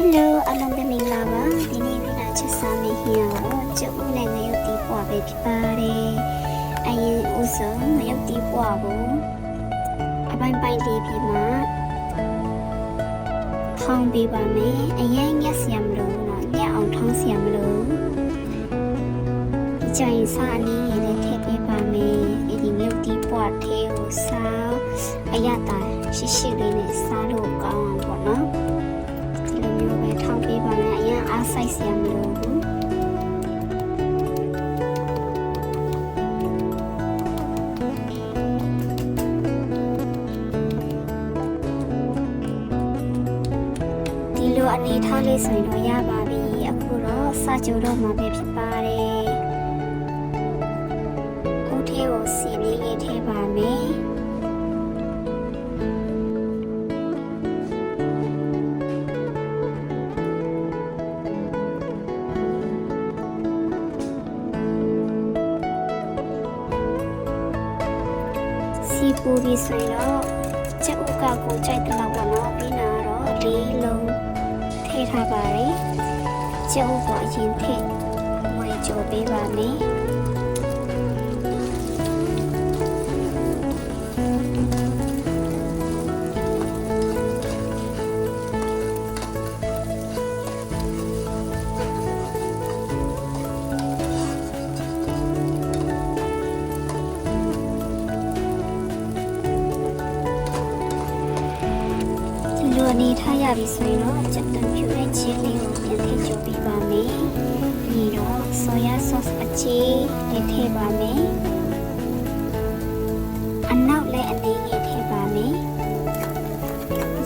Hello အားလုံးပဲမင်္ဂလာပါဒီနေ့ပြည်နာချစ်စားမင်းဟင်းတော့ကျုပ်နဲ့ငရုတ်တီးပွားပဲဖြစ်ပါတယ်အရင်ဦးဆုံးငရုတ်တီးပွားကိုအပိုင်းပိုင်းလေးပြီးမှထောင်းပေးပါမယ်အရင်ညက်စရာမလိုတော့ညက်အောင်ထောင်းစရာမလိုဒီကြိုင်စားအနည်းငယ်လေးထည့်ပေးပါမယ်ဒီငရုတ်တီးပွားထဲကိုစားအရသာရှိရှိလေးနဲ့စားလို့ကောင်းအောင်ပေါ့နော်ထောက်ပေးပါမယ်အရင်အားစိုက်စရာမလိုဘူးဒီလိုအနေထားလေးဆိုရင်တော့ရပါပြီအခုတော့စကြတော့မှာပဲဖြစ်ပါတယ်ဦးထဲကိုစီလေးလေးထည့်ပါမယ်စီပူပြီးဆိုရင်တော့ချက်ဥကကိုကြိုက်တဲ့လောက်ပေါ့နော်ပြီးနာတော့လေးလုံးထည့်ထားပါတယ်ချက်ဥကိုအရင်ထည့်ဝယ်ကြိုပေးပါမယ်အနေထားရပြီဆိုရင်တော့ချက်သွန်ဖြူတဲ့ချင်းလေးကိုပြန်ထည့်ကြပေးပါမယ်ပြီးတော့ soya sauce အချေလေးထည့်ပါမယ်အနောက်လည်းအနည်းငယ်ထည့်ပါမယ်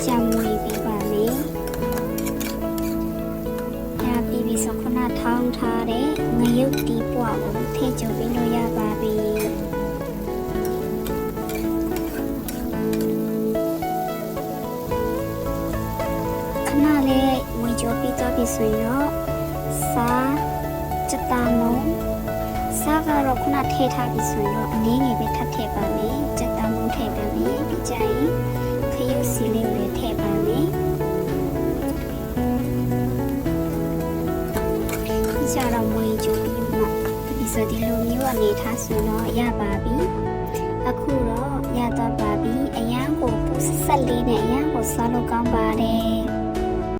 ကြံမွေပေးပါမယ်ရပြီဆိုခုနထောင်းထားတဲ့ငရုတ်တီးပွားကိုထည့်ကြပေးလို့ရပါပြီကြောပြီးတော့ပြီဆိုရင်တော့စားချက်တာမုံစားကတော့ခုနထည့်ထားပြီဆိုရင်တော့အနည်းငယ်ပဲထပ်ထည့်ပါမယ်ချက်တာမုံထည့်ပါမယ်ပြီးကြရင်ခရုစီလေးကိုထည့်ပါမယ်ပြီးကြတော့မွေးကြပြီးမှဒီစဒီလိုမျိုးအနေထားဆိုတော့ရပါပြီအခုတော့ရတော့ပါပြီအရန်ကိုပူဆက်လေးနဲ့အရန်ကိုစားလို့ကောင်းပါတယ်